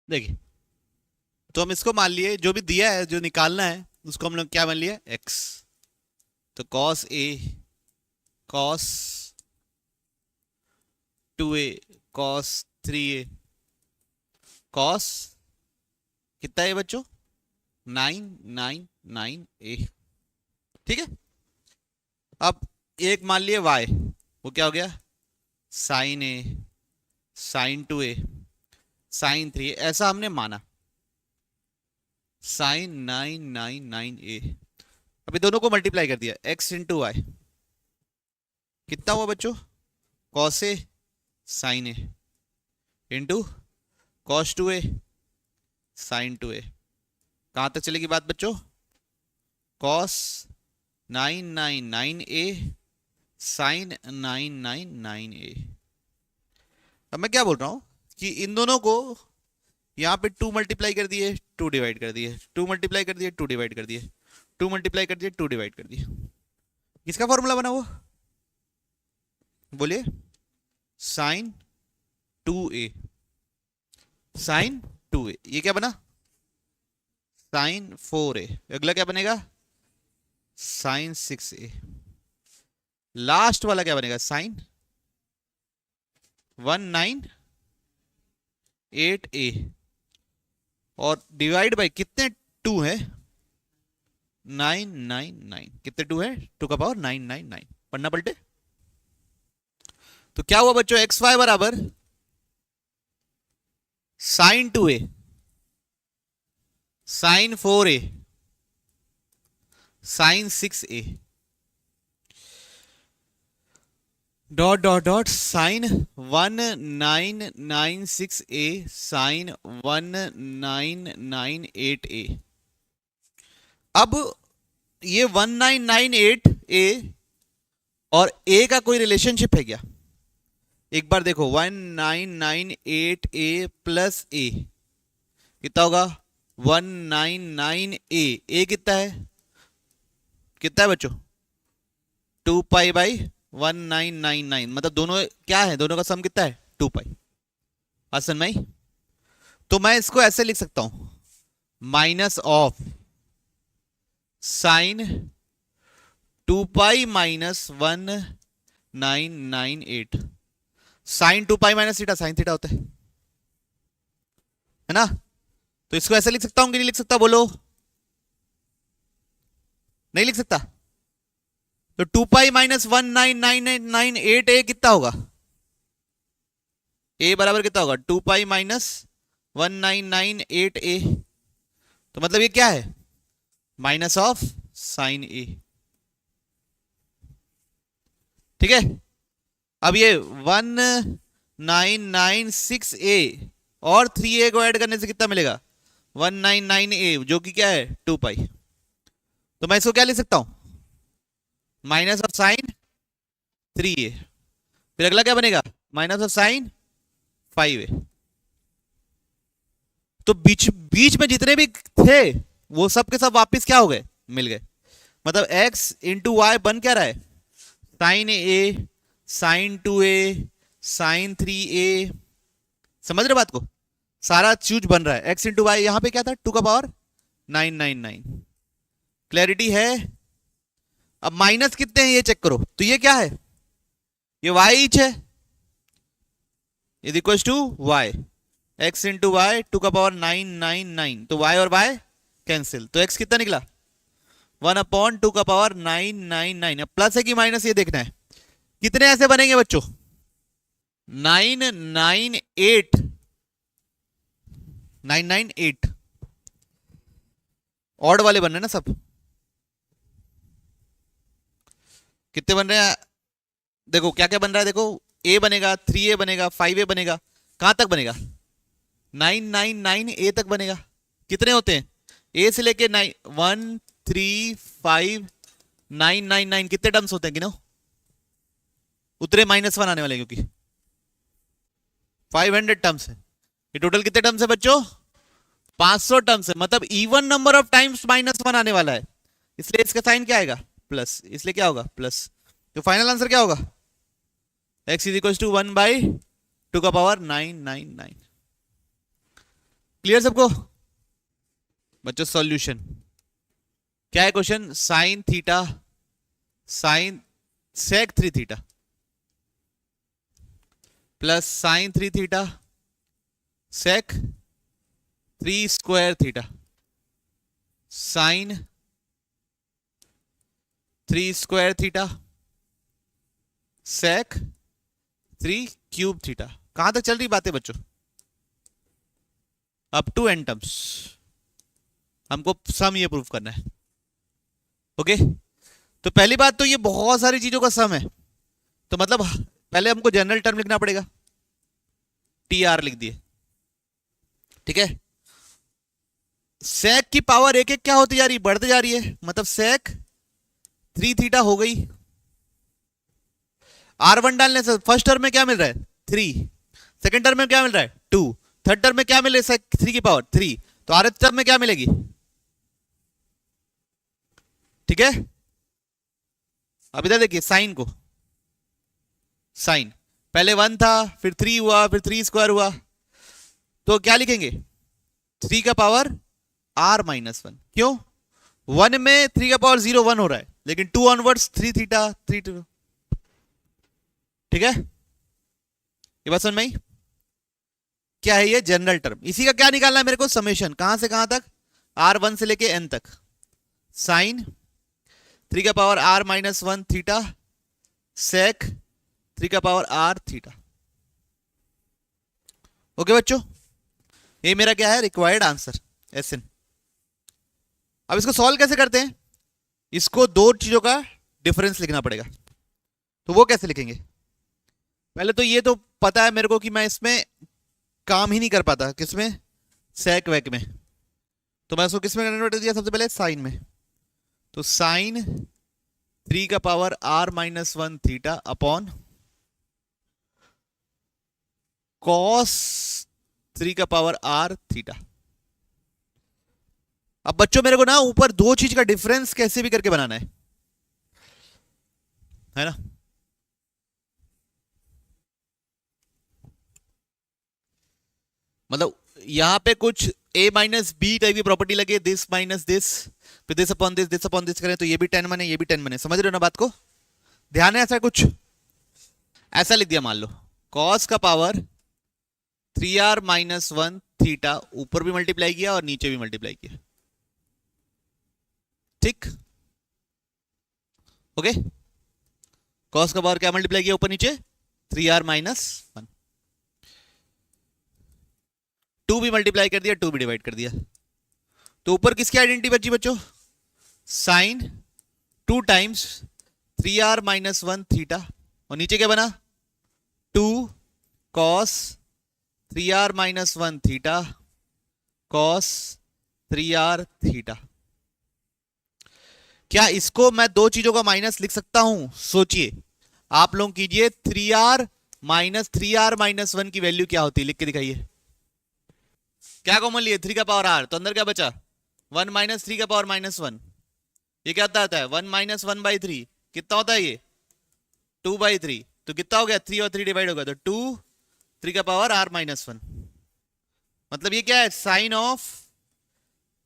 देखिए, तो हम इसको मान लिए, जो भी दिया है जो निकालना है उसको हम लोग क्या मान लिया, एक्स। तो cos A, cos 2a, cos 3a, cos कितना है बच्चों, 9 9 9 a। ठीक है। अब एक मान लिए y, वो क्या हो गया, sign A, sign 2a, sign 3a, ऐसा हमने माना, साइन 9 9 9 a। अभी दोनों को मल्टीप्लाई कर दिया, x इंटू वाई, कितना हुआ बच्चों, cos A sine A into cos 2a sine 2a। कहां तक चलेगी बात बच्चों, कॉस 9 9 9 a साइन 9 9 9 a। अब मैं क्या बोल रहा हूं कि इन दोनों को यहां पे 2 मल्टीप्लाई कर दिए, 2 डिवाइड कर दिए, 2 मल्टीप्लाई कर दिए, 2 डिवाइड कर दिए, 2 मल्टीप्लाई कर दिए, 2 डिवाइड कर दिए। किसका फॉर्मूला बना वो, बोलिए, साइन 2a, साइन 2a। ये क्या बना, साइन 4a। अगला क्या बनेगा, साइन 6a। लास्ट वाला क्या बनेगा, साइन 1 9 8a। और डिवाइड बाई कितने 2 है, 9 9 9। कितने 2 है, 2 का पावर 9 9 9। पढ़ना पलटे। तो क्या हुआ बच्चों, एक्स वाई बराबर sine 2a, sine 4a, sine 6a, dot dot dot sine 1996a, sine 1998a। अब ये 1998a और a का कोई रिलेशनशिप है क्या, एक बार देखो, 1998a प्लस a कितना होगा, 199a कितना है, कितना है बच्चों, 2 पाई बाई 1999, मतलब दोनों क्या है, दोनों का सम कितना है, 2 पाई। आसन में, तो मैं इसको ऐसे लिख सकता हूं, minus of sine 2 pi minus 1998। Sine 2 pi minus theta sine theta होता है ना। तो इसको ऐसे लिख सकता हूं कि नहीं लिख सकता, बोलो, नहीं लिख सकता। तो 2 पाई माइनस 1998 a कितना होगा, a बराबर कितना होगा, 2 पाई माइनस 1998a। तो मतलब ये क्या है, माइनस ऑफ साइन ए। ठीक है। अब ये 1996a और 3a को ऐड करने से कितना मिलेगा, 199a, जो कि क्या है 2 पाई। तो मैं इसको क्या लिख सकता हूं, माइनस ऑफ साइन 3a। फिर अगला क्या बनेगा, माइनस ऑफ साइन 5a। तो बीच बीच में जितने भी थे वो सब के सब वापस क्या हो गए, मिल गए। मतलब x इंटू वाई बन क्या रहा है, sign A, sign 2a, sign 3a। समझ रहे बात को, सारा चीज बन रहा है, x इंटू वाई, यहां पे क्या था, 2 का पावर 999। क्लैरिटी है। अब माइनस कितने हैं ये चेक करो, तो ये क्या है, ये y इच है, is equal to Y, X into Y 2 का पावर 999। तो y और y कैंसिल, तो x कितना निकला, 1/2 का पावर 999। अब प्लस है कि माइनस ये देखना है। कितने ऐसे बनेंगे बच्चों, 998, 998 ऑड वाले बन रहे हैं ना सब। कितने बन रहे हैं, देखो क्या क्या बन रहा है, देखो a बनेगा, 3a बनेगा, 5a बनेगा, कहां तक बनेगा, 999a तक बनेगा। कितने होते हैं, a से लेके 1 3 5 999, कितने टर्म्स होते हैं गिनो, उतरे -1 आने वाले, क्योंकि 500 टर्म्स है। ये टोटल कितने टर्म्स है बच्चों, 500 टर्म्स है। मतलब इवन नंबर ऑफ टाइम्स -1 आने वाला है, इसलिए इसका साइन क्या आएगा, प्लस, इसलिए क्या होगा, प्लस। तो फाइनल आंसर क्या होगा, x इज इक्वल टू 1/2 का पावर 999। क्लियर सबको बच्चों? सॉल्यूशन क्या है? Question sine theta sine sec 3 theta plus sine 3 theta sec 3 square theta sine 3 square theta sec 3 cube theta. कहां तक चल रही बातें बच्चों? Up to n terms. हमको सम ये प्रूव करना है। ओके, तो पहली बात तो ये बहुत सारी चीजों का सम है, तो मतलब पहले हमको जनरल टर्म लिखना पड़ेगा। टी आर लिख दिए, ठीक है। सेक की पावर एक एक क्या होती जा रही? बढ़ते जा रही है, मतलब सेक 3 थीटा हो गई। R1 डालने से फर्स्ट टर्म में क्या मिल रहा है? 3, सेकंड टर्म में क्या मिल रहा है? 2, थर्ड टर्म में क्या मिले? सेक 3 की पावर 3, तो आरथ टर्म में क्या मिलेगी? ठीक है। अब इधर देखिए साइन को, साइन पहले 1 था, फिर 3 हुआ, फिर 3 स्क्वायर हुआ, तो क्या लिखेंगे? 3 का पावर r-1। क्यों? 1 में 3 का पावर 0 1 हो रहा है, लेकिन 2 ऑनवर्ड्स 3 थीटा 3 2। ठीक है, ये बात समझ में आई? क्या है ये? General term. इसी का क्या निकालना है मेरे को? समेशन। कहां से कहां तक? r1 से लेके n तक। साइन 3 का पावर r-1 थीटा सेक 3 का पावर r थीटा। ओके बच्चों, ये मेरा क्या है? Required answer SN। अब इसको सॉल्व कैसे करते हैं? इसको दो चीजों का डिफरेंस लिखना पड़ेगा, तो वो कैसे लिखेंगे? पहले तो ये तो पता है मेरे को कि मैं इसमें काम ही नहीं कर पाता। किसमें? सेक वेक में। तो मैं उसको किसमें कन्वर्ट कर दिया? सबसे पहले साइन में। तो साइन 3 का power r-1 theta upon cos 3 का पावर r थीटा। अब बच्चों मेरे को ना ऊपर दो चीज का डिफरेंस कैसे भी करके बनाना है ना? मतलब यहां पे कुछ a माइनस बी टाइप की प्रॉपर्टी लगे, दिस माइनस दिस, फिर दिस अपॉन दिस करें तो ये भी 10 बने, ये भी 10 बने। समझ रहे हो ना बात को? ध्यान है? ऐसा कुछ ऐसा लिख दिया, मान लो cos का पावर 3r-1 थीटा ऊपर भी मल्टीप्लाई किया और नीचे भी मल्टीप्लाई किया। ठीक, ओके। cos का पावर क्या मल्टीप्लाई किया ऊपर नीचे? 3r-1। 2 भी मल्टीप्लाई कर दिया, 2 भी डिवाइड कर दिया, तो ऊपर किसकी आइडेंटिटी बची बच्चों? साइन 2 टाइम्स 3r-1 थीटा, और नीचे क्या बना? 2 cos 3r-1 theta cos 3r theta. क्या इसको मैं दो चीजों का माइनस लिख सकता हूं? सोचिए, आप लोग कीजिए। 3r-1 की वैल्यू क्या होती है? लिख के दिखाइए। क्या कॉमन लिए? 3 का पावर r, तो अंदर क्या बचा? 1 माइनस 3 का पावर -1। ये क्या आता है? 1 माइनस 1/3। कितना होता है ये? 2/3। तो कितना हो गया? 3 और 3 डिवाइड होगा, तो 2 3 का पावर r-1। मतलब ये क्या है? साइन ऑफ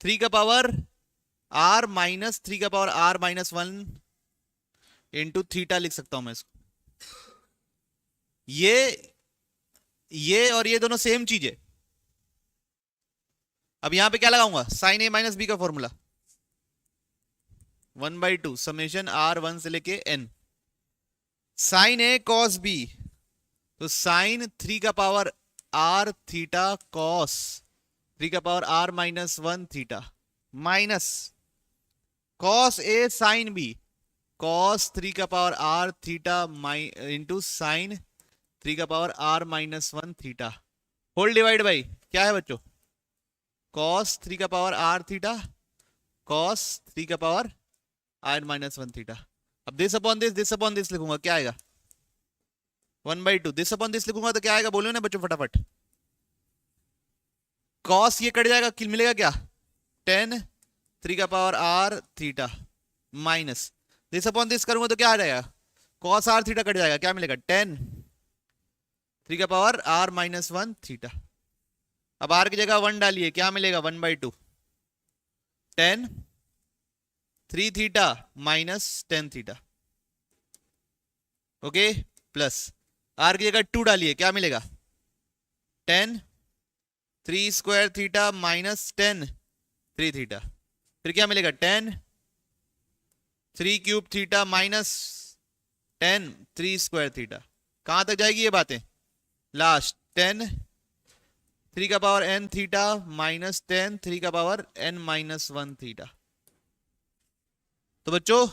3 का पावर r-3 का पावर r-1 इंटू थीटा लिख सकता हूं मैं इसको। ये और ये दोनों सेम चीज है। अब यहां पे क्या लगाऊंगा? साइन a माइनस बी का फॉर्मूला 1/2 समेशन r1 से लेके n। साइन a कॉस b, तो साइन 3 का पावर r थीटा कॉस 3 का power r-1 theta minus cos a sine b cos 3 का power r theta into sine 3 का power r-1 theta whole divide by क्या है बच्चों? कॉस 3 का पावर r थीटा कॉस 3 का पावर r-1 थीटा। अब this upon this लिखूंगा, क्या आएगा? 1/2। दिस अपॉन दिस लिखूंगा तो क्या आएगा? बोलो ना बच्चों फटाफट। कॉस ये कट जाएगा, किल मिलेगा क्या? 10 3 का power r theta minus this upon this करूंगा तो क्या आ जाएगा? कॉस r थीटा कट जाएगा, क्या मिलेगा? 10 3 का पावर r-1 थीटा। अब आर की जगह 1 डालिए, क्या मिलेगा 1/2 10 3 theta minus 10 theta. Okay, plus R की जगह 2 डालिए, क्या मिलेगा 10 3 स्क्वायर थीटा माइनस 10 3 थीटा। फिर क्या मिलेगा 10 3 cube theta minus 10 3 square theta. कहां तक जाएगी ये बातें? लास्ट 10 3 का पावर n थीटा माइनस 10 3 का पावर n माइनस 1 थीटा। तो बच्चों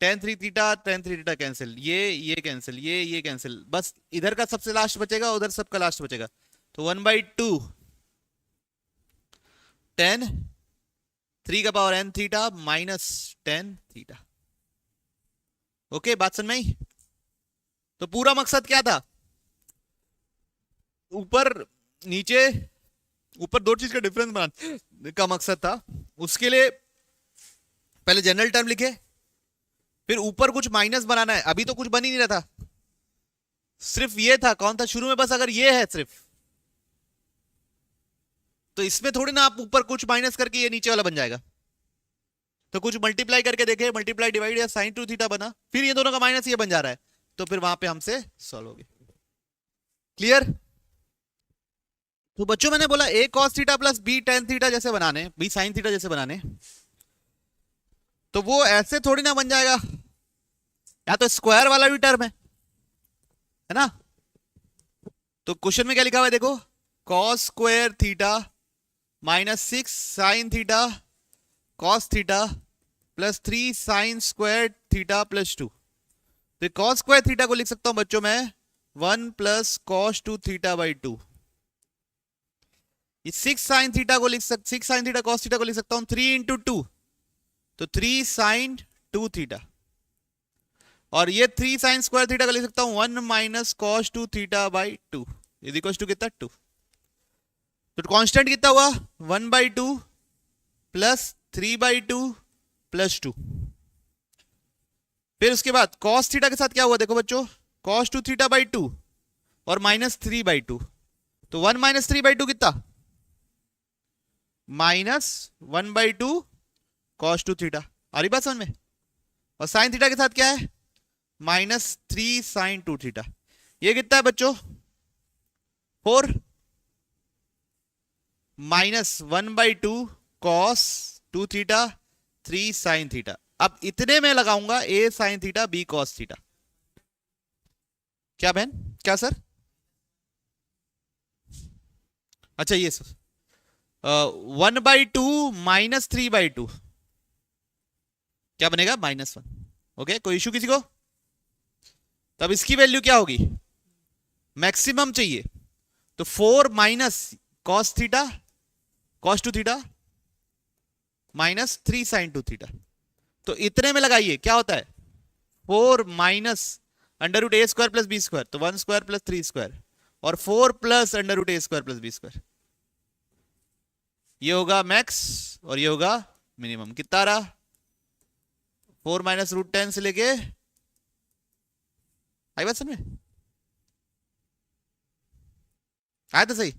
10 3 थीटा 10 3 थीटा कैंसिल, ये कैंसिल, ये कैंसिल, बस इधर का सबसे लास्ट बचेगा, उधर सबका लास्ट बचेगा। तो 1/2 10 3 का power n theta minus 10 theta. Okay, बात समझ में आई? तो पूरा मकसद क्या था? ऊपर नीचे, ऊपर दो चीज का डिफरेंस बनाने का मकसद था। उसके लिए पहले जनरल टर्म लिखे, फिर ऊपर कुछ माइनस बनाना है। अभी तो कुछ बन ही नहीं रहा था, सिर्फ ये था। कौन था शुरू में? बस अगर ये है सिर्फ, तो इसमें थोड़ी ना आप ऊपर कुछ माइनस करके ये नीचे वाला बन जाएगा। तो कुछ मल्टीप्लाई करके देखे, मल्टीप्लाई डिवाइड या साइन 2 थीटा बना, फिर ये दोनों का माइनस ये बन जा रहा है, तो फिर वहां पे हमसे सॉल्व हो गया। क्लियर? तो बच्चों मैंने बोला a cos theta plus b tan theta जैसे बनाने, b sin थीटा जैसे बनाने, तो वो ऐसे थोड़ी ना बन जाएगा। या तो स्क्वायर वाला भी टर्म है ना? तो क्वेश्चन में क्या लिखा हुआ है देखो, cos square theta minus 6 sine theta cos theta plus 3 sine square theta plus 2। तो cos स्क्वायर थीटा को लिख सकता हूं बच्चों मैं 1 plus cos 2 theta by 2। 6 sine theta को लिख सकता, 6 साइन थीटा cos थीटा को लिख सकता हूं 3 इंटू 2, तो 3 साइन 2 थीटा। और ये 3 साइन स्क्वायर थीटा को लिख सकता हूं 1 minus cos 2 theta by 2 is equal to कितना 2। तो कांस्टेंट कितना हुआ 1/2 प्लस 3/2 प्लस 2। फिर उसके बाद cos थीटा के साथ क्या हुआ देखो बच्चों, cos 2 थीटा बाई 2 और माइनस 3/2, तो 1 माइनस 3/2 कितना माइनस 1/2 cos 2 थीटा। आ रही बात समझ में? और साइन थीटा के साथ क्या है माइनस 3 साइन 2 थीटा। ये कितना है बच्चों 4 minus 1/2 cos 2 theta 3 sine theta. अब इतने में लगाऊंगा a sine theta b cos theta. क्या बहन? क्या सर? अच्छा ये सर 1/2 माइनस 3/2 क्या बनेगा -1। ओके, कोई इशू किसी को? तब इसकी वैल्यू क्या होगी, मैक्सिमम चाहिए, तो 4 minus cos theta cos 2 theta minus 3 sine 2 theta. तो इतने में लगाइए क्या होता है 4 minus under root A square plus B square, तो 1 स्क्वायर प्लस 3 स्क्वायर, और 4 plus under root A square plus B square. ये होगा मैक्स और ये होगा मिनिमम। कितना रहा 4 माइनस रूट 10 से लेके, आई बात समझ में? आया तो सही?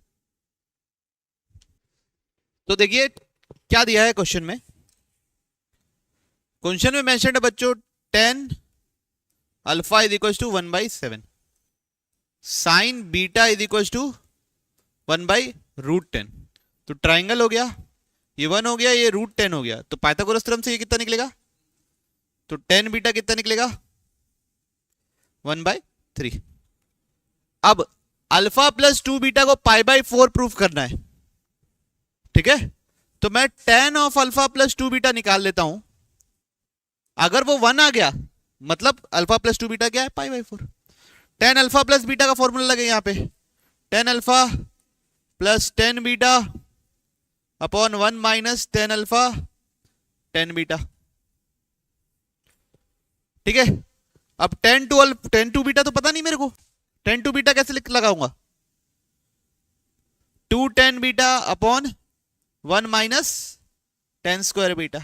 तो देखिए क्या दिया है क्वेश्चन में। क्वेश्चन में मेंशन है बच्चों 10 alpha is equal to 1/7, sine beta is equal to 1/√10। तो ट्राइंगल हो गया, ये 1 हो गया, ये √10 हो गया, तो पाइथागोरस थ्योरम से ये कितना निकलेगा, तो 10 बीटा कितना निकलेगा 1/3। अब अल्फा प्लस 2 बीटा को π/4 प्रूफ करना है, ठीक है? तो मैं tan of alpha plus 2 beta निकाल लेता हूं। अगर वो 1 आ गया मतलब अल्फा प्लस 2 बीटा क्या है π/4। tan अल्फा प्लस बीटा का फॉर्मूला लगे यहां पे, tan alpha plus tan beta upon 1 minus tan alpha tan beta, ठीक है? अब tan 2 बीटा तो पता नहीं मेरे को, tan 2 बीटा कैसे लगाऊंगा, 2 tan beta upon 1 minus tan square beta,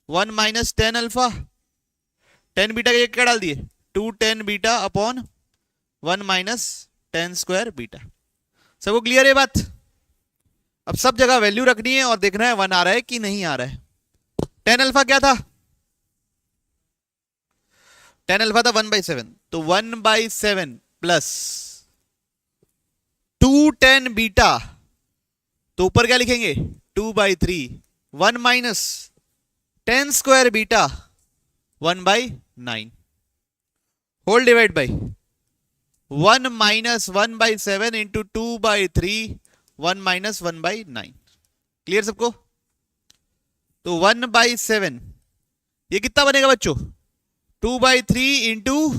1 minus tan alpha, tan beta का क्या डाल दिए 2 tan beta upon 1 minus tan square beta. सबको क्लियर है बात? अब सब जगह वैल्यू रखनी है और देखना है 1 आ रहा है कि नहीं आ रहा है। टेन अल्फा क्या था? टेन अल्फा था 1/7, तो 1/7 प्लस 2 10 बीटा, तो ऊपर क्या लिखेंगे 2/3, 1 minus 10 square beta 1/9 whole divide by 1 minus 1/7 into 2/3 1 minus 1/9। Clear सबको? तो 1/7 ये कितना बनेगा बच्चों 2/3 इंटू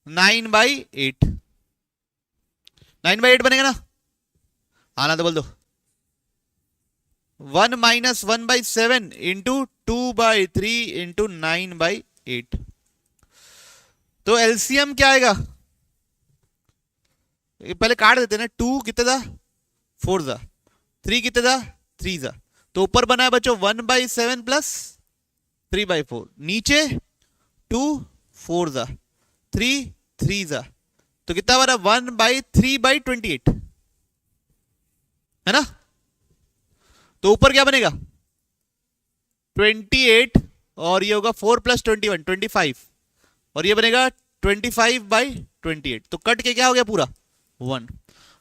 9/8, 9/8 बनेगा ना? आना तो बोल दो। 1 माइनस 1/7 इंटू 2/3 इंटू 9/8, तो एलसीएम क्या आएगा? पहले काट देते ना। 2 कितने था 4 था, 3 कितने था 3 था, तो ऊपर बना है बच्चों 1/7 प्लस 3/4, नीचे 2 4 था, 3 3 था, तो कितना बना 1/3/28 है ना? तो ऊपर क्या बनेगा 28 और ये होगा 4 प्लस 21 25, और ये बनेगा 25/28, तो कट के क्या हो गया पूरा 1।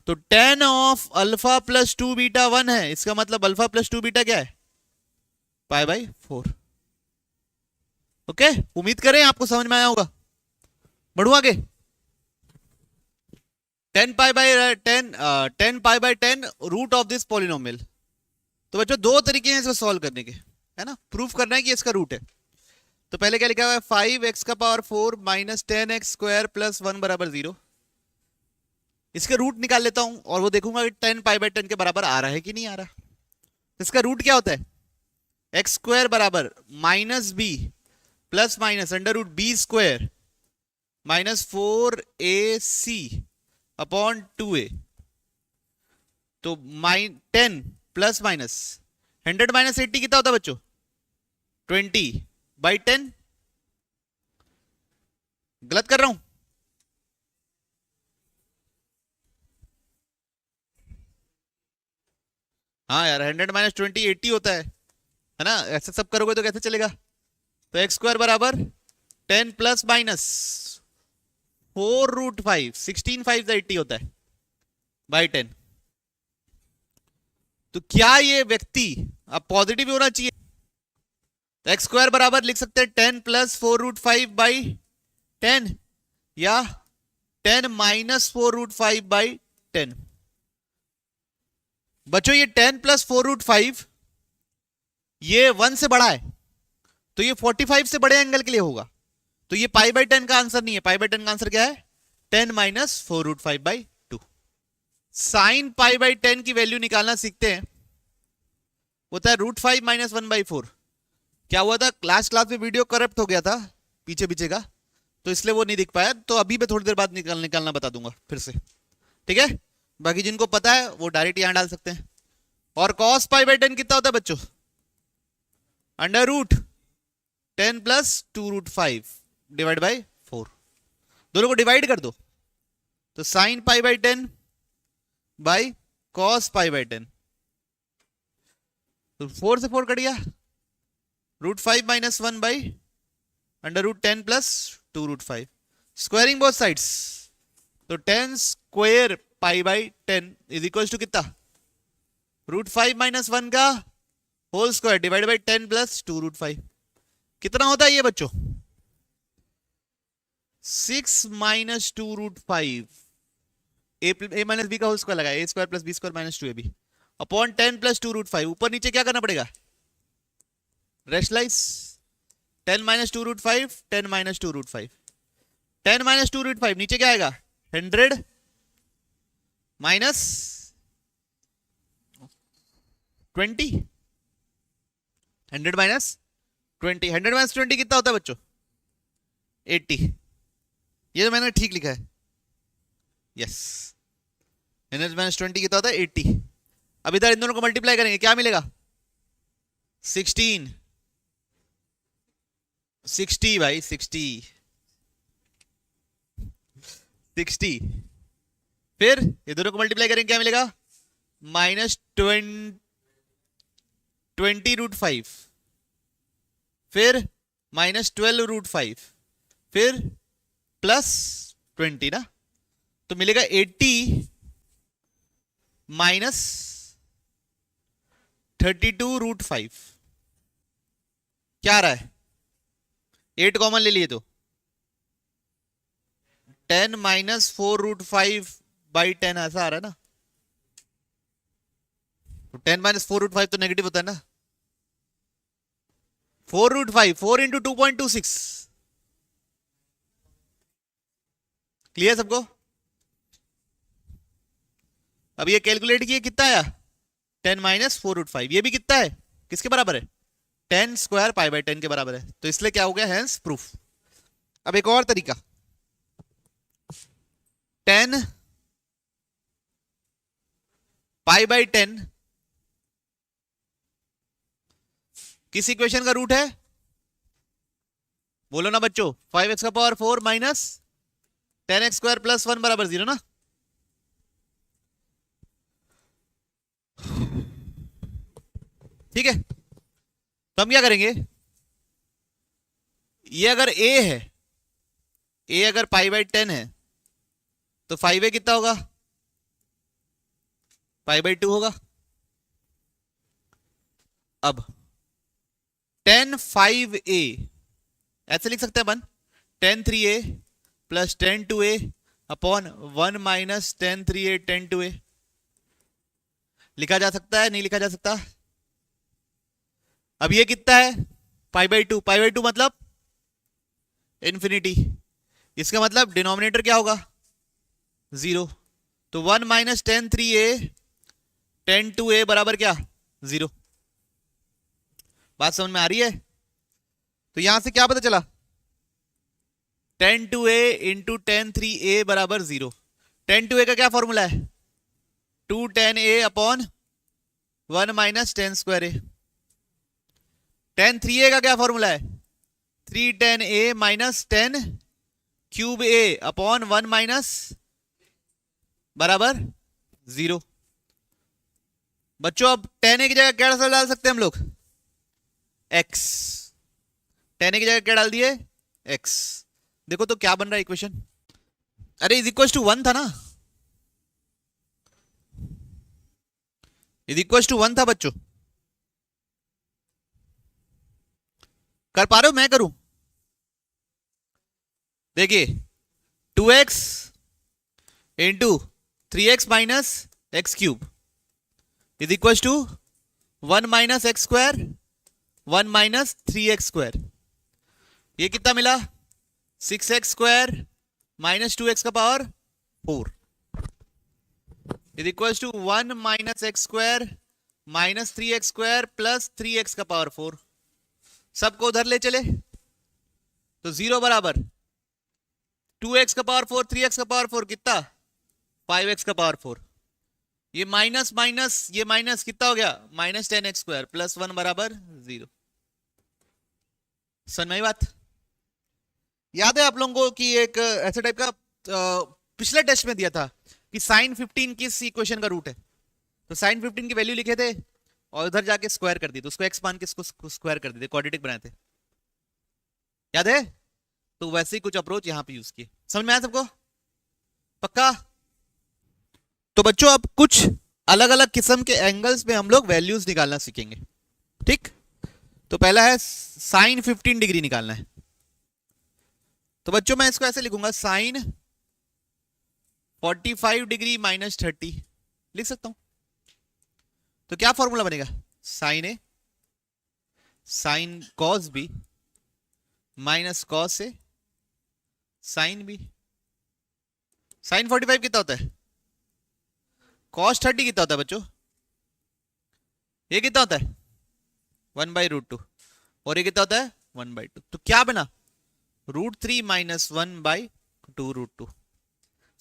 तो tan of alpha plus 2 beta 1 है, इसका मतलब अल्फा प्लस 2 बीटा क्या है π/4। ओके, उम्मीद करें आपको समझ में आया होगा। बढ़ू आगे। 10 π/10 रूट ऑफ दिस पॉलिनोमियल। तो बच्चों दो तरीके हैं इसको सॉल्व करने के, है ना? प्रूफ करना है कि इसका रूट है। तो पहले क्या लिखा हुआ है 5x⁴ माइनस 10x² प्लस 1 बराबर 0। इसके रूट निकाल लेता हूं और वो देखूंगा कि 10 π/10 के बराबर आ रहा है कि नहीं आ रहा। इसका रूट क्या होता है x² बराबर minus B plus minus √b² minus 4ac upon 2a। तो 10 प्लस माइनस 100 माइनस 80 कितना होता है बच्चों 20/10। गलत कर रहा हूं? हाँ यार 100 माइनस 20 80 होता है ना? ऐसे सब करोगे तो कैसे चलेगा? तो x² बराबर 10 प्लस माइनस 4√5 16 5 80 होता है बाई 10। तो क्या ये व्यक्ति अब पॉजिटिव होना चाहिए? तो x² बराबर लिख सकते हैं 10 प्लस 4√5/10 या 10 माइनस 4√5/10। बच्चों ये 10 प्लस 4√5 ये 1 से बड़ा है, तो ये 45 से बड़े एंगल के लिए होगा। तो ये π/10 का आंसर नहीं है। π/10 का आंसर क्या है 10 माइनस 4√5/2। साइन π/10 की वैल्यू निकालना सीखते हैं। होता है √5 माइनस 1/4। क्या हुआ था क्लास में वीडियो करप्ट हो गया था पीछे पीछे का, तो इसलिए वो नहीं दिख पाया। तो अभी मैं थोड़ी देर बाद निकालना बता दूंगा फिर से, ठीक है? बाकी जिनको पता है वो डायरेक्ट यहां डाल सकते हैं। और cos π/10 कितना होता है बच्चों √10 प्लस 2√5 डिवाइड बाई 4। दोनों को डिवाइड कर दो, तो साइन π/10 बाई cos π/10, तो 4 से 4 कट गया, √5 minus 1 by √10 plus 2√5, squaring both sides, तो 10 स्क्वायर π/10 इज इक्वल टू कितना √5 माइनस 1 का whole square divide by 10 plus 2√5। कितना होता है ये बच्चों 6 माइनस 2√5 a माइनस बी का होल स्क्वायर लगा a² plus b² minus 2ab upon 10 plus 2√5। ऊपर नीचे क्या करना पड़ेगा रेशलाइज 10 माइनस 2√5 10 माइनस 2√5 10 माइनस 2√5 नीचे क्या आएगा 100 माइनस 20 100 माइनस 20 100 माइनस 20 कितना होता है बच्चों 80। ये तो मैंने ठीक लिखा है, यस 100 माइनस 20 कितना होता है 80। अब इधर इन दोनों को मल्टीप्लाई करेंगे क्या मिलेगा 16 60 भाई 60 60। फिर ये दोनों को मल्टीप्लाई करेंगे क्या मिलेगा माइनस 20√5, फिर -12√5, फिर +20 ना, तो मिलेगा 80 माइनस 32√5। क्या आ रहा है? 8 कॉमन ले लिए तो 10 माइनस 4√5/10 ऐसा आ रहा है ना। तो 10 माइनस 4√5 तो नेगेटिव होता है ना। 4√5, 4 इंटू 2.26। क्लियर सबको? अब ये कैलकुलेट किए कितना आया? 10 माइनस 4√5। ये भी कितना है? किसके बराबर है? 10 स्क्वायर π/10 के बराबर है। तो इसलिए क्या हो गया? Hence proof. अब एक और तरीका, 10 π/10 किस इक्वेशन का रूट है? बोलो ना बच्चों। 5x⁴ माइनस 10x² + 1 = 0 ना। ठीक है, तो हम क्या करेंगे? ये अगर a है, a अगर π/10 है तो 5a कितना होगा? π/2 होगा। अब 10 5a ऐसे लिख सकते हैं अपन, 10 3a plus 10 2a upon 1 minus 10 3a 10 2a। लिखा जा सकता है? नहीं लिखा जा सकता? अब ये कितना है? π/2। π/2 मतलब इंफिनिटी। इसका मतलब डिनोमिनेटर क्या होगा? 0। तो 1 माइनस 10 3a 10 2a बराबर क्या? 0। बात समझ में आ रही है? तो यहां से क्या पता चला? 10 2a इंटू 10 3a बराबर 0। 10 2a का क्या फॉर्मूला है? 2 10a upon 1 minus 10² a। 10 3a का क्या फॉर्मूला है? 3 10a minus 10³ a upon 1 minus बराबर 0। बच्चों अब 10a की जगह क्या डाल सकते हैं हम लोग? x। 10a की जगह क्या डाल दिए? x। देखो तो क्या बन रहा है इक्वेशन? अरे इज इक्वल टू 1 था ना, इज इक्वल टू 1 था बच्चों। कर पा रहे हो? मैं करूं? देखिए 2x into 3x minus x³ is equal to 1 minus x², 1 minus 3x²। ये कितना मिला? 6x² माइनस 2x का power 4 is equal to 1 minus x² minus 3x² plus 3x का पावर 4। सबको उधर ले चले तो 0 बराबर 2x का पावर 4 3x का पावर 4 कितना? 5x का पावर 4। ये माइनस माइनस ये माइनस कितना हो गया? माइनस 10x² प्लस 1 बराबर 0। समझ में आई बात? याद है आप लोगों को कि एक ऐसे टाइप का पिछले टेस्ट में दिया था कि साइन 15 किस इक्वेशन का रूट है? तो साइन 15 की वैल्यू लिखे थे और उधर जाके स्क्वायर कर दी, तो उसको एक्स मान के इसको स्क्वायर कर दिए, क्वाड्रेटिक बनाए थे। याद है? तो वैसे ही कुछ अप्रोच यहां पे यूज किए। समझ में आया सबको? पक्का? तो बच्चों अब कुछ अलग अलग किस्म के एंगल्स में हम लोग वैल्यूज निकालना सीखेंगे। ठीक, तो पहला है साइन 15 डिग्री निकालना है। तो बच्चों मैं इसको ऐसे लिखूंगा, साइन 45 डिग्री माइनस 30 लिख सकता हूं। तो क्या फॉर्मूला बनेगा? Sine A sine cos B minus cos A sine B. Sine 45 कितना होता है? कॉस 30 कितना होता है बच्चों? ये कितना होता है? 1/√2। और ये कितना होता है? 1/2। तो क्या बना? √3 माइनस 1/2√2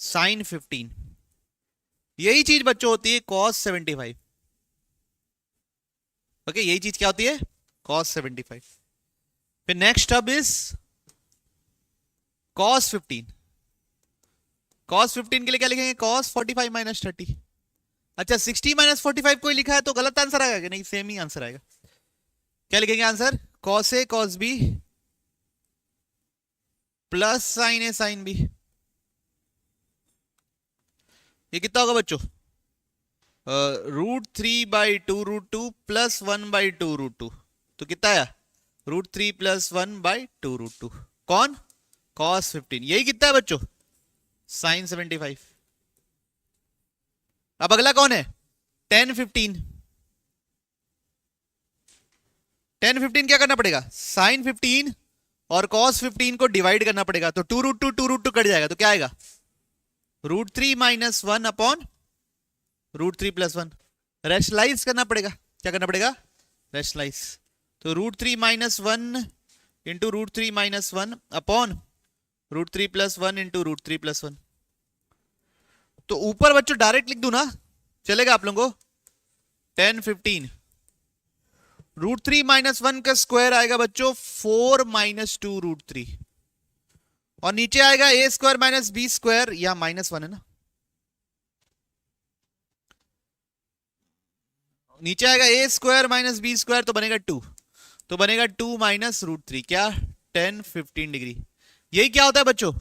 साइन 15। यही चीज बच्चों होती है कॉस 75। ओके, यही चीज क्या होती है? कॉस 75। फिर नेक्स्ट अब इज कॉस 15। कॉस 15 के लिए क्या लिखेंगे? कॉस 45 माइनस 30 अच्छा 60 माइनस 45 कोई लिखा है तो गलत आंसर आएगा कि नहीं? सेम ही आंसर आएगा। क्या लिखेंगे answer? Cos A cos B plus sign A sine B. ये कितना होगा बच्चों? √3/2 √2 प्लस 1/2 √2। तो कितना आया? √3 प्लस 1/2 √2। कौन? कॉस 15। यही कितना है बच्चों? साइन 75। अब अगला कौन है? टेन 15। टेन 15 क्या करना पड़ेगा? साइन 15 और कॉस 15 को डिवाइड करना पड़ेगा। तो 2 √2 कट जाएगा तो क्या आएगा? √3 माइनस 1 अपॉन √3 प्लस 1। रेशनलाइज करना पड़ेगा। क्या करना पड़ेगा? रेशनलाइज। तो √3 minus 1 into √3 minus 1 upon √3 plus 1 into √3 plus 1। तो ऊपर बच्चों डायरेक्ट लिख दूं ना, चलेगा आप लोगों को? 10 15 √3 माइनस 1 का स्क्वायर आएगा बच्चों 4 माइनस 2 √3 और नीचे आएगा a square minus B square. या -1 है ना, नीचे आएगा a square minus B square तो बनेगा 2। तो बनेगा 2 माइनस √3। क्या? 10 15 डिग्री। यही क्या होता है बच्चों?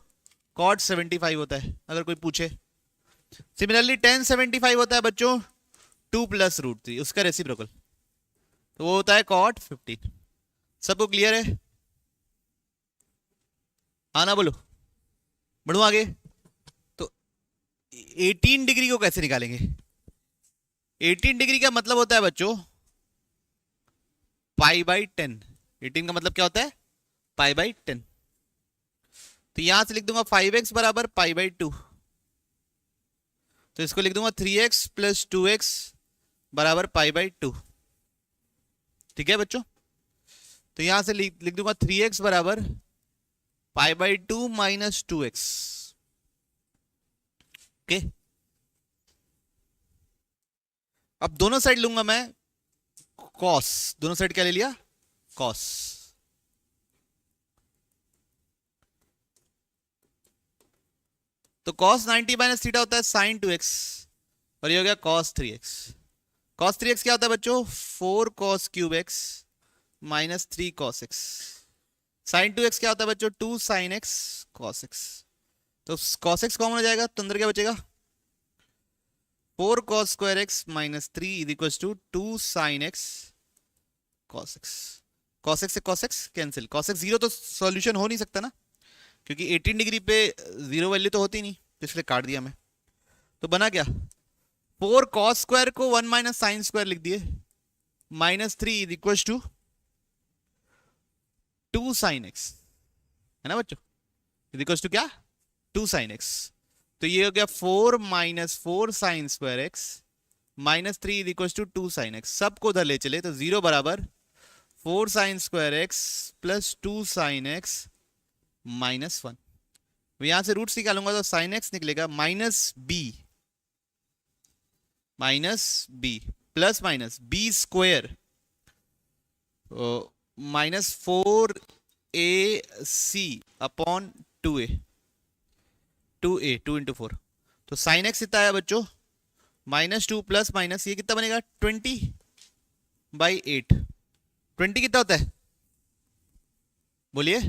cot 75 होता है अगर कोई पूछे। सिमिलरली 10 75 होता है बच्चों 2 प्लस √3, उसका रेसिप्रोकल, तो वो होता है cot 15। सबको क्लियर है? आना बोलो, बढ़ू आगे। तो 18 डिग्री को कैसे निकालेंगे? 18 डिग्री का मतलब होता है बच्चों π/10। 18 का मतलब क्या होता है? π/10। तो यहां से लिख दूंगा 5x बराबर π/2। तो इसको लिख दूंगा 3x प्लस 2x बराबर π/2। ठीक है बच्चों? तो यहां से लिख दूंगा 3x बराबर π/2 माइनस 2x। ओके, अब दोनों साइड लूंगा मैं cos। दोनों साइड क्या ले लिया? cos। तो cos 90 माइनस थीटा होता है sin 2x और ये हो गया cos 3x। cos 3x क्या होता है बच्चों? 4 cos cube x minus 3 cos x। sin 2x क्या होता है बच्चों? 2 sin x cos x। तो cos x कॉमन हो जाएगा तो अंदर क्या बचेगा? 4 cos square x minus 3 is equal to 2 sin x cos x। cos x से cos x cancel. cos x 0 तो सॉल्यूशन हो नहीं सकता ना, क्योंकि 18 डिग्री पे 0 वैल्यू तो होती नहीं, तो इसलिए काट दिया मैं। तो बना क्या? 4 cos स्क्वायर को 1 माइनस साइन स्क्वायर लिख दिए minus 3 is equal to 2 sin x, है ना बच्चों? इज इक्वल टू क्या? 2 sin x। तो ये हो गया 4 minus 4 sine square X minus 3 is equal to 2 sine X. सबको उधर ले चले तो 0 बराबर 4 sine square X plus 2 sine X minus 1। यहां से रूट्स निकालूंगा तो साइन एक्स निकलेगा minus B plus minus B square minus 4ac upon 2a 2 into 4। तो साइन एक्स कितना आया बच्चों? -2 प्लस माइनस ये कितना बनेगा? 20/8। 20 कितना होता है बोलिए?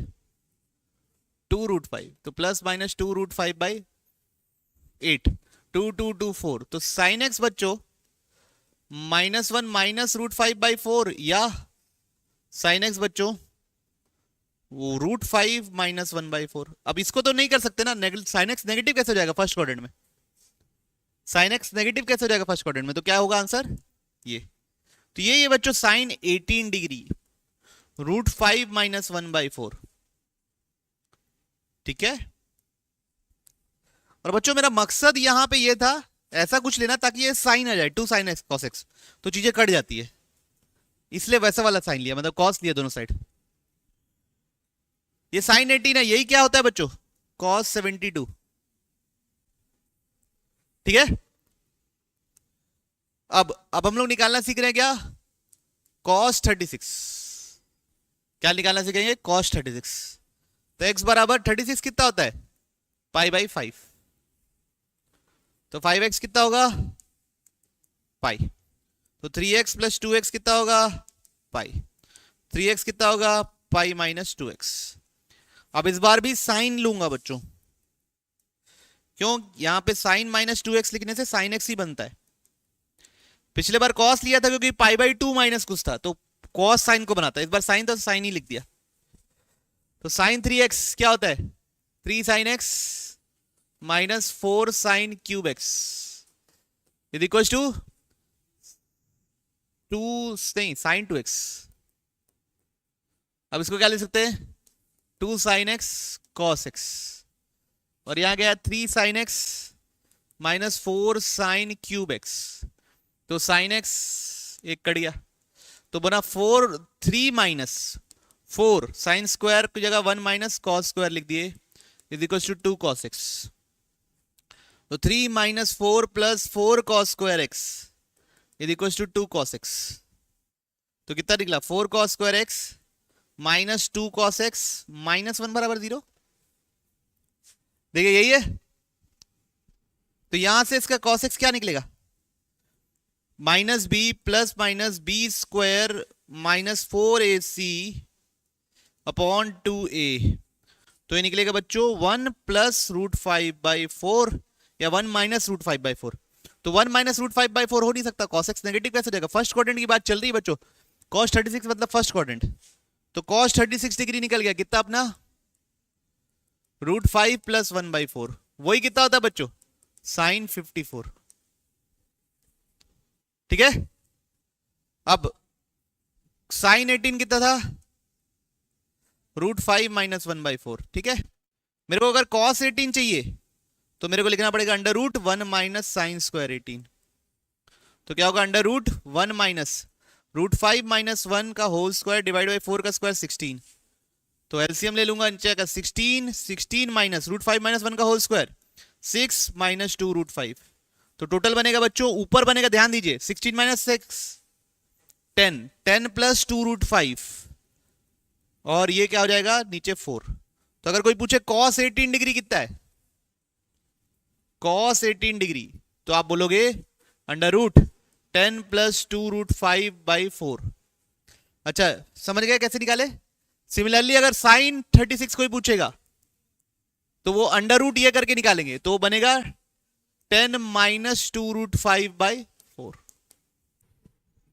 2√5। तो प्लस माइनस 2√5/8 2 2 2 4। तो साइन एक्स बच्चों -1 माइनस √5/4 या साइन एक्स बच्चों वो √5 माइनस 1/4। अब इसको तो नहीं कर सकते ना, साइन एक्स नेगेटिव कैसे हो जाएगा फर्स्ट क्वाड्रेंट में? साइन एक्स नेगेटिव कैसे हो जाएगा फर्स्ट क्वाड्रेंट में? तो क्या होगा आंसर? ये। तो ये बच्चों साइन 18 डिग्री √5 माइनस 1/4। ठीक है? और बच्चों मेरा मकसद यहां पे ये था ऐसा कुछ लेना ताकि ये साइन आ जाए 2 sin x cos x, तो चीजें कट जाती है, इसलिए वैसा वाला साइन लिया, मतलब cos लिया दोनों साइड। ये साइन 18 है, यही क्या होता है बच्चों? cos 72। ठीक है? अब हम लोग निकालना सीख रहे हैं क्या? cos 36। क्या निकालना सीखेंगे? cos 36। तो x बराबर 36 कितना होता है? π/5। तो 5x कितना होगा? पाई। तो 3x प्लस 2x कितना होगा, पाई। 3x कितना होगा, पाई माइनस 2x। अब इस बार भी साइन लूंगा बच्चों, क्यों, यहां पे साइन माइनस 2x लिखने से साइन x ही बनता है। पिछले बार कॉस लिया था क्योंकि पाई बाई 2 माइनस कुछ था, तो कॉस साइन को बनाता है, इस बार साइन था तो साइन ही लिख दिया। तो साइन 3x क्या होता है, 3 sine x minus 4 sine cube x is equal to 2, नहीं साइन 2x। अब इसको क्या लिख सकते हैं, 2 साइन x कॉस x, और यहां गया 3 sine x minus 4 sine cube x। तो साइन x एक कट गया, तो बना 4, 3 माइनस 4 साइन स्क्वायर की जगह 1 माइनस कॉस स्क्वायर लिख दिए is equal to 2 cos x। तो 3 minus 4 plus 4 cos square x is equal to 2 cos x। तो कितना निकला, 4 cos square x minus 2 cos x minus 1 बराबर 0। देखिए यही है। तो यहां से इसका कॉस x क्या निकलेगा, minus B plus minus B square minus 4ac upon 2a। तो ये निकलेगा बच्चों 1 प्लस रूट 5 बाई 4 या 1 माइनस रूट 5 बाई 4। तो 1 माइनस रूट 5 बाई 4 हो नहीं सकता, कॉस एक्स नेगेटिव कैसे जाएगा। फर्स्ट क्वाड्रेंट की बात चल रही है बच्चों, कॉस 36 मतलब फर्स्ट क्वाड्रेंट। तो कॉस 36 डिग्री निकल गया, कितना अपना रूट 5 प्लस 1 बाई 4, वही कितना होता है बच्चों, साइन 54। ठीक है। अब साइन 18 कितना था, रूट 5 माइनस 1 बाई 4। ठीक है। मेरे को अगर कॉस 18 चाहिए तो मेरे को लिखना पड़ेगा under root 1 minus sine square 18। तो क्या होगा, under root 1 minus root 5 minus 1 का होल स्क्वायर डिवाइड बाई 4 का स्क्वायर 16। तो एलसीएम ले लूंगा नीचे का 16, 16 माइनस रूट 5 माइनस 1 का होल स्क्वायर 6 माइनस 2 रूट 5। तो टोटल बनेगा बच्चों, ऊपर बनेगा, ध्यान दीजिए, 16 माइनस 6 10, 10 प्लस 2 रूट 5, और ये क्या हो जाएगा नीचे 4। तो अगर कोई पूछे cos 18 डिग्री कितना है, cos 18 डिग्री, तो आप बोलोगे under root 10 plus 2 root 5 by 4। अच्छा समझ गए कैसे निकाले। सिमिलरली अगर साइन 36 कोई पूछेगा तो वो अंडर रूट ये करके निकालेंगे, तो बनेगा 10 माइनस 2 रूट 5 बाई 4।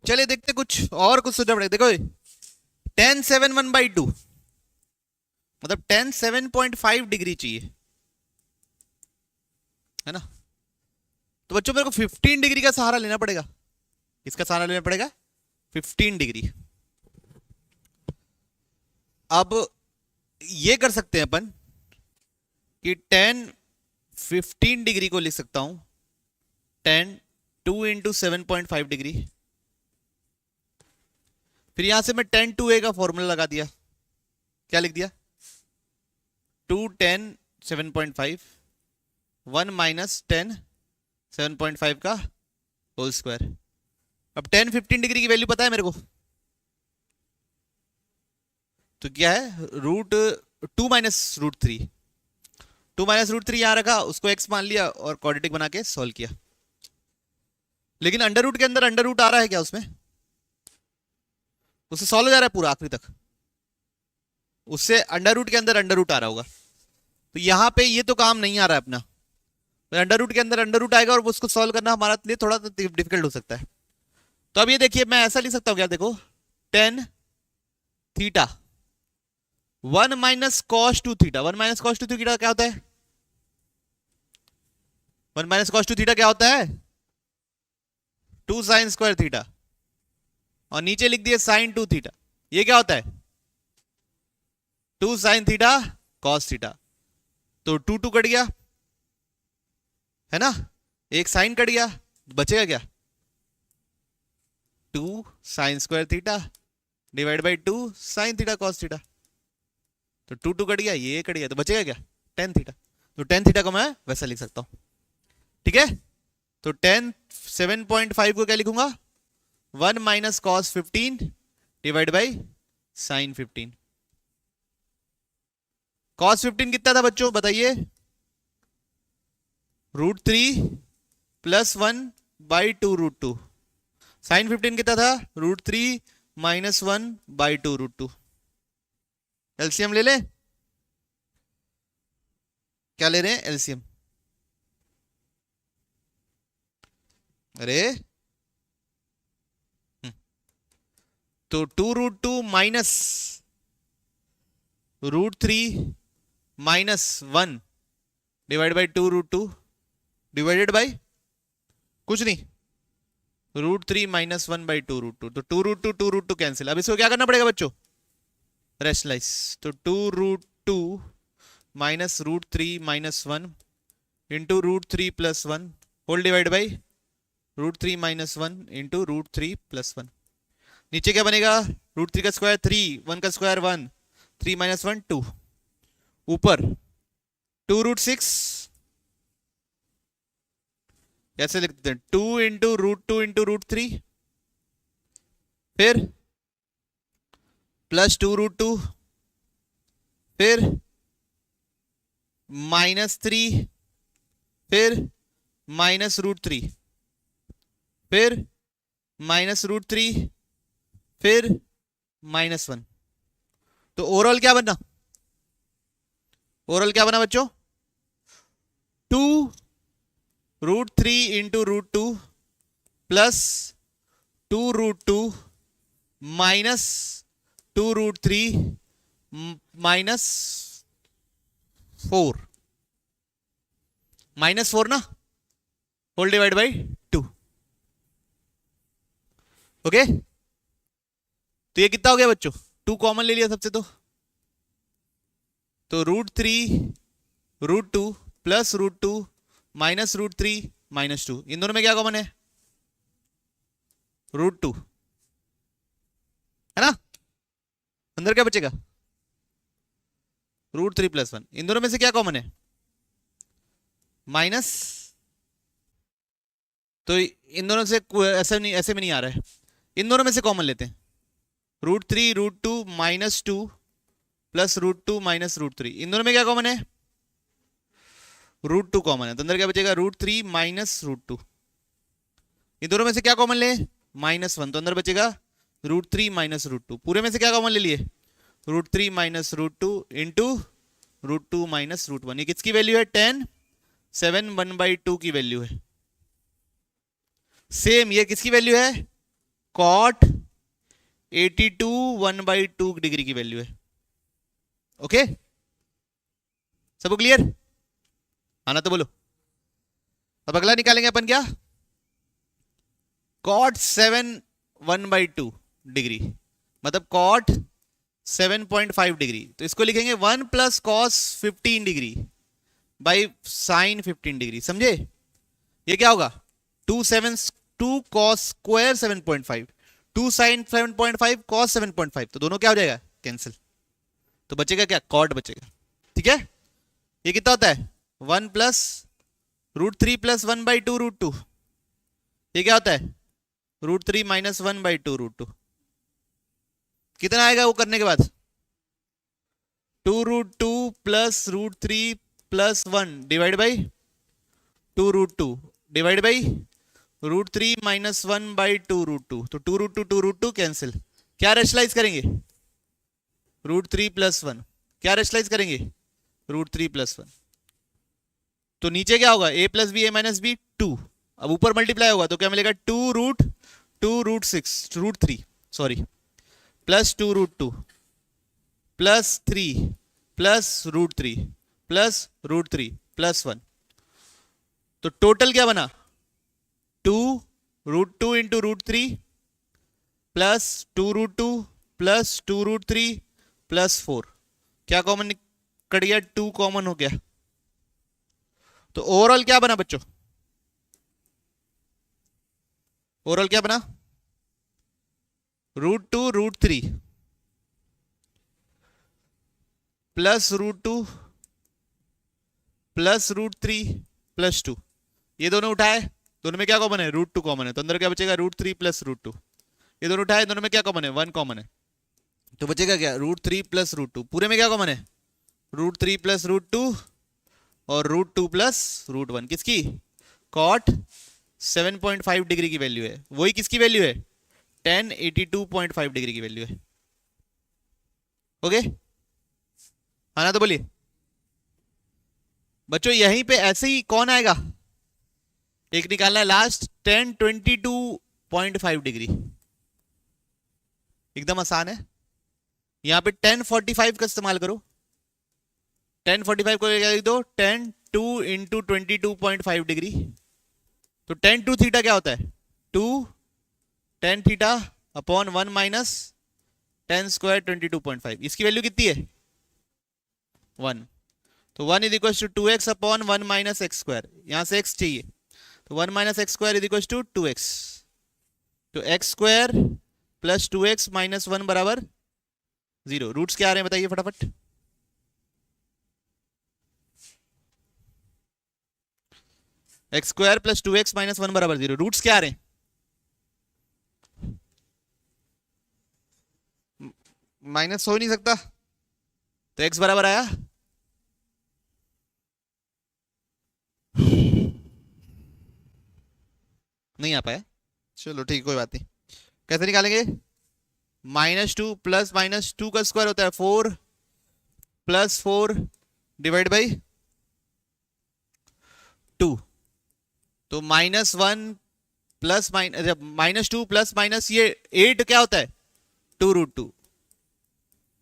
चलिए देखते कुछ और कुछ सोचना पड़ेगा। देखो tan 7 1 बाई 2 मतलब tan 7.5 डिग्री चाहिए, है ना। तो बच्चों मेरे को 15 डिग्री का सहारा लेना पड़ेगा। किसका सहारा लेना पड़ेगा, 15 डिग्री। अब ये कर सकते हैं अपन कि tan 15 डिग्री को लिख सकता हूं tan 2 इंटू 7.5 डिग्री। फिर यहां से मैं tan 2a का फॉर्मूला लगा दिया, क्या लिख दिया, 2 tan 7.5 1 माइनस tan 7.5 का होल स्क्वायर। अब tan 15 डिग्री की वैल्यू पता है मेरे को, तो क्या है, root 2 minus root 3, 2 minus root 3 यहां रखा, उसको x मान लिया और क्वाड्रेटिक बना के सॉल्व किया। लेकिन अंडर रूट के अंदर अंडर रूट आ रहा है क्या, उसमें उससे सॉल्व हो जा रहा है पूरा आखिरी तक, उससे अंडर रूट के अंदर अंडर रूट आ रहा होगा। तो यहां पे ये तो काम नहीं आ रहा है अपना, अंडर रूट के अंदर अंडर रूट आएगा और उसको सॉल्व करना हमारे लिए थोड़ा डिफिकल्ट हो सकता है। तो अब ये देखिए मैं ऐसा लिख सकता हूं क्या, देखो tan थीटा 1 माइनस कॉस 2 थीटा, 1 माइनस कॉस 2 थीटा क्या होता है, 1 माइनस कॉस 2 थीटा क्या होता है, 2 साइन स्क्वायर थीटा, और नीचे लिख दिए साइन 2 थीटा, ये क्या होता है 2 साइन थीटा कॉस थीटा। तो 2 2 कट गया, है ना, एक साइन कट गया, बचेगा क्या 2 sine square theta divide by 2 sine theta cos theta. तो 2 2 कट गया, ये कट गया, तो बचेगा क्या tan थीटा। तो tan थीटा को मैं वैसा लिख सकता हूं। ठीक है। तो tan 7.5 को क्या लिखूंगा, 1 माइनस cos 15 divide by sine 15। Cos 15 कितना था बच्चों बताइए, root 3 plus 1 by 2 root 2, sine 15 कितना था? √3 - 1/2 √2। एलसीएम ले ले, क्या ले रहे हैं? एलसीएम। अरे तो 2√2 minus √3 - 1 divide by 2√2 divided by कुछ नहीं, √3 - 1/2 √2। तो 2√2 कैंसिल। अब इसको क्या करना पड़ेगा बच्चों? रेशनलाइज। तो 2√2 minus √3 - 1 into √3 + 1 whole divide by √3 - 1 into √3 + 1। नीचे क्या बनेगा? √3 का स्क्वायर 3, 1 का स्क्वायर 1, 3 - 1 2। ऊपर 2√6 कैसे लिखते हैं? 2 इंटू √2 इंटू √3, फिर प्लस 2√2, फिर -3, फिर -√3, फिर -√3, फिर -1। तो ओवरऑल क्या बना? ओवरऑल क्या बना बच्चों? 2√3 इंटू √2 प्लस 2√2 माइनस 2√3 -4, -4 ना, होल डिवाइड बाई 2। ओके, तो ये कितना हो गया बच्चों? 2 कॉमन ले लिया सबसे। तो √3 √2 प्लस √2 माइनस √3 -2, इन दोनों में क्या कॉमन है? √2 है ना। अंदर क्या बचेगा? √3 + 1। इन दोनों में से क्या कॉमन है? माइनस। तो इन दोनों से ऐसे नहीं, ऐसे में नहीं आ रहा है। इन दोनों में से कॉमन लेते हैं। √3 √2 -2 प्लस √2 माइनस √3, इन दोनों में क्या कॉमन है? √2 कॉमन है। तो अंदर क्या बचेगा? √3 माइनस √2। इन दोनों में से क्या कॉमन ले? -1। तो अंदर बचेगा √3 माइनस √2। पूरे में से क्या कॉमन ले लिए? √3 माइनस √2 इंटू √2 माइनस √1। ये किसकी वैल्यू है? 10 7 1/2 की वैल्यू है। सेम ये किसकी वैल्यू है? cot 82 1/2 डिग्री की वैल्यू है। ओके, सबको क्लियर? आना तो बोलो। अब अगला निकालेंगे अपन क्या? cot 7 1/2 डिग्री, मतलब cot 7.5 डिग्री। तो इसको लिखेंगे 1 + cos 15 degree by sin 15 degree. समझे? ये क्या होगा? 2 cos स्क्वायर 7.5, 2 sin 7.5 cos 7.5। तो दोनों क्या हो जाएगा? कैंसिल। तो बचेगा क्या? cot बचेगा। ठीक है, ये कितना होता है? 1 + √3 + 1/2 √2। ये क्या होता है? √3 - 1/2 √2। कितना आएगा वो करने के बाद? 2√2 plus √3 + 1 divide by 2√2 divide by √3 - 1/2 √2। तो 2√2 कैंसिल। क्या रेशनलाइज करेंगे? √3 + 1। क्या रेशनलाइज करेंगे? √3 + 1। तो नीचे क्या होगा? a + b a - b 2। अब ऊपर मल्टीप्लाई होगा तो क्या मिलेगा? 2√3 sorry plus 2√2 plus 3 plus √3 plus √3 + 1। तो टोटल क्या बना? 2√2 इंटू √3 प्लस 2√2 प्लस 2√3 + 4। क्या कॉमन कट गया? 2 कॉमन हो गया। तो ओवरऑल क्या बना बच्चों? ओवरऑल क्या बना? √2 √3 प्लस √2 प्लस √3 + 2। ये दोनों उठाए, दोनों में क्या कॉमन है? √2 कॉमन है। तो अंदर क्या बचेगा? √3 + √2। ये दोनों उठाए, दोनों में क्या कॉमन है? 1 कॉमन है। तो बचेगा क्या? √3 + √2। पूरे में क्या कॉमन है? √3 + √2 और √2 + √1। किसकी? cot 7.5 डिग्री की वैल्यू है, वही किसकी वैल्यू है, tan 82.5 डिग्री की वैल्यू है। ओके, हाँ ना, तो बोलिए बच्चों, यहीं पे ऐसे ही कौन आएगा, एक निकालना है लास्ट, tan 22.5 डिग्री, एकदम आसान है। यहां पे tan 45 का इस्तेमाल करो, tan 45 को क्या लिख दो, tan 2 इंटू 22.5 डिग्री, तो tan 2 थीटा क्या होता है, 2 tan theta upon 1 minus tan square 22.5, इसकी वैल्यू कितनी है 1, तो 1 is equal to 2x upon 1 minus X square, यहां से x चाहिए, तो 1 minus X square is equal to 2x, तो x square plus 2x minus 1 बराबर 0। रूट्स क्या आ रहे हैं बताइए फटाफट, x square plus 2x minus 1 बराबर 0, रूट्स क्या आ रहे हैं, माइनस हो ही नहीं सकता, तो x बराबर आया नहीं आ पाया, चलो ठीक, कोई बात नहीं। कैसे निकालेंगे, -2 का स्क्वायर होता है 4 प्लस 4 डिवाइड बाई 2, तो -1 प्लस -2 प्लस माइनस ये 8 क्या होता है 2√2,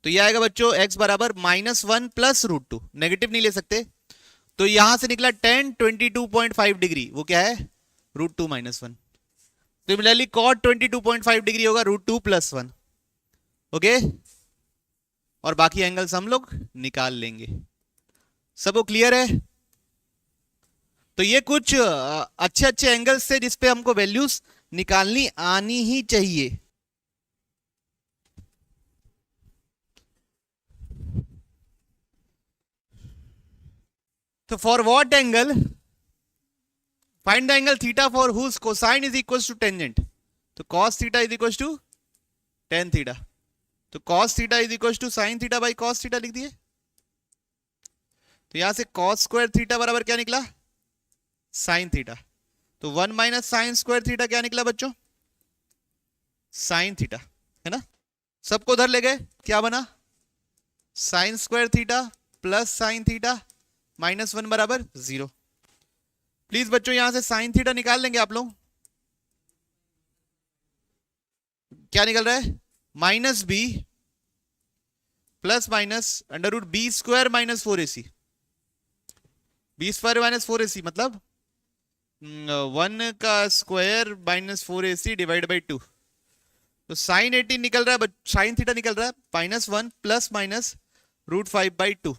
तो ये आएगा बच्चों x बराबर -1 प्लस √2, नेगेटिव नहीं ले सकते, तो यहां से निकला tan 22.5 डिग्री, वो क्या है √2 माइनस 1, सिमिलरली cot 22.5 डिग्री होगा √2 प्लस 1। ओके, और बाकी एंगल्स हम लोग निकाल लेंगे, सबको क्लियर है। तो ये कुछ अच्छे अच्छे एंगल्स थे जिसपे हमको वैल्यूज निकालनी आनी ही चाहिए। तो for what angle, find the angle theta for whose cosine is equal to tangent, तो cos theta is equal to tan theta, तो cos theta is equal to sin theta by cos theta लिख दिए, तो यहां से cos square theta बराबर क्या निकला sin थीटा, तो 1 माइनस साइन स्क्वायर थीटा क्या निकला बच्चों sin थीटा, है ना, सबको उधर ले गए, क्या बना sin square theta plus sin theta -1 बराबर 0। प्लीज बच्चों यहां से sin थीटा निकाल लेंगे आप लोग, क्या निकल रहा है -b plus minus √b² minus 4ac, b² minus 4ac मतलब 1 का square minus 4ac divide by 2, तो साइन 18 निकल रहा है, साइन थीटा निकल रहा है -1 प्लस माइनस √5 बाई 2,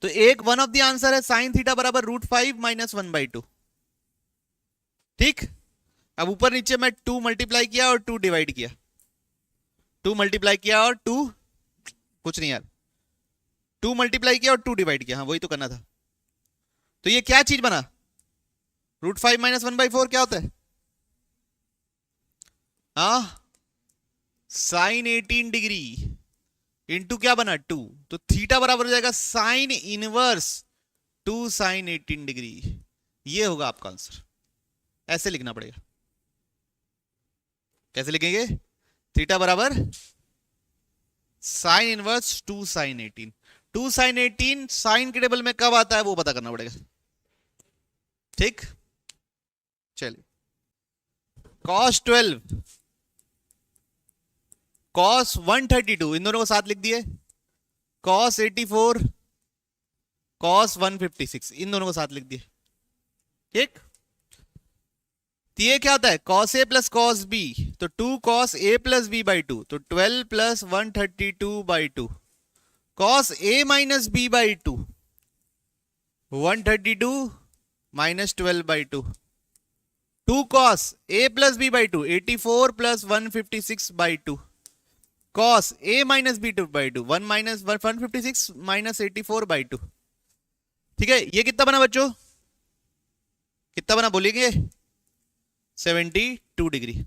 तो एक वन ऑफ द आंसर है साइन थीटा बराबर √5 माइनस 1 बाई 2। ठीक, अब ऊपर नीचे मैं 2 मल्टीप्लाई किया और 2 डिवाइड किया, 2 मल्टीप्लाई किया और 2 कुछ नहीं यार, 2 मल्टीप्लाई किया और 2 डिवाइड किया, हाँ वही तो करना था, तो ये क्या चीज बना √5 माइनस 1 बाई 4 क्या होता है, हाँ साइन 18 डिग्री इंटू क्या बना 2, तो थीटा बराबर हो जाएगा साइन इनवर्स 2 साइन 18 डिग्री, ये होगा आपका आंसर, ऐसे लिखना पड़ेगा, कैसे लिखेंगे, थीटा बराबर sine inverse 2 sine 18, 2 sine 18 sine के टेबल में कब आता है वो पता करना पड़ेगा। ठीक, चलिए cos 12 cos 132 इन दोनों को साथ लिख दिए, cos 84 cos 156 इन दोनों को साथ लिख दिए। ठीक, तो ये क्या होता है cos a plus cos b, तो 2 cos a plus b by 2, तो 12 plus 132 by 2, cos a minus b by 2 132 minus 12 by 2, 2 cos a plus b by 2 84 plus 156 by 2, cos a minus b 2 by 2 1 minus 156 minus 84 by 2। ठीक है, ये कितना बना बच्चों, कितना बना बोलिए, 72 डिग्री,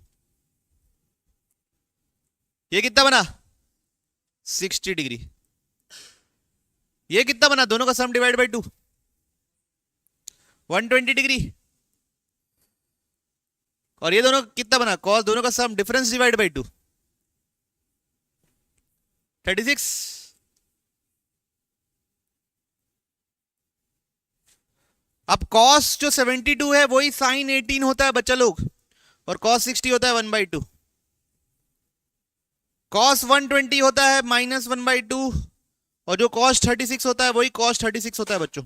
ये कितना बना 60 डिग्री, ये कितना बना दोनों का सम डिवाइड बाई 2 120 डिग्री, और ये दोनों कितना बना, कॉस दोनों का सम डिफरेंस डिवाइड बाई 2, 36। अब कॉस जो 72 है वही साइन 18 होता है बच्चा लोग, और कॉस 60 होता है 1/2। कॉस 120 होता है -1/2, और जो कॉस 36 होता है वही कॉस 36 होता है बच्चों।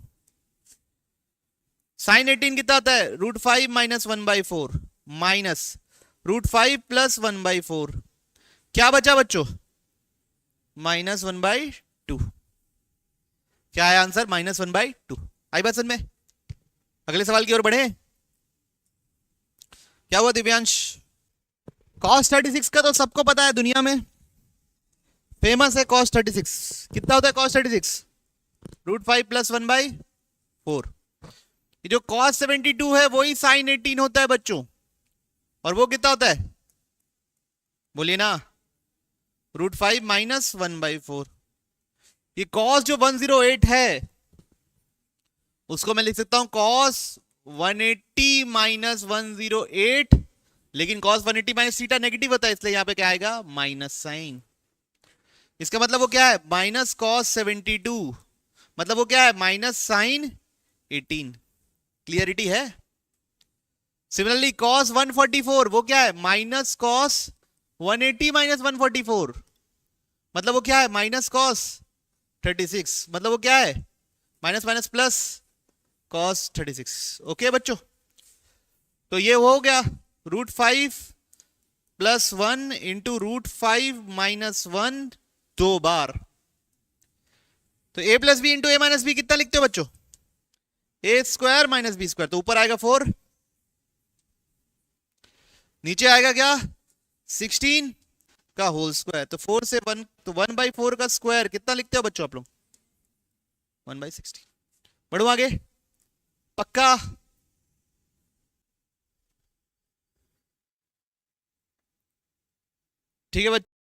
साइन 18 कितना होता है, √5 - 1/4 माइनस √5 + 1/4, क्या बचा बच्चों, -1/2। क्या है आंसर, -1/2। आई बात समझ में? अगले सवाल की ओर बढ़े। क्या हुआ दिव्यांश? cos 36 का तो सबको पता है, दुनिया में फेमस है cos 36। कितना होता है cos 36, √5 + 1/4। ये जो cos 72 है वही sin 18 होता है बच्चों, और वो कितना होता है, बोलिए ना, √5 - 1/4। ये cos जो 108 है उसको मैं लिख सकता हूं cos 180 - 108, लेकिन cos 180 - थीटा नेगेटिव होता है, इसलिए यहां पे क्या आएगा, माइनस साइन। इसका मतलब वो क्या है, -cos 72, मतलब वो क्या है, -sin 18। क्लियरिटी है? सिमिलरली cos 144 वो क्या है, -cos 180 - 144, मतलब वो क्या है, -cos 36, मतलब वो क्या है, minus minus plus cos 36। Okay बच्चों, तो ये हो गया √5 + 1 इंटू √5 - 1 दो बार। तो a + b into a - b कितना लिखते हो बच्चों, a² - b², तो ऊपर आएगा 4, नीचे आएगा क्या, 16 का होल स्क्वायर। तो 4 से 1, तो 1/4 का स्क्वायर कितना लिखते हो बच्चों आप लोग, 1/16। बढ़ो आगे, पक्का? ठीक है बच्चों।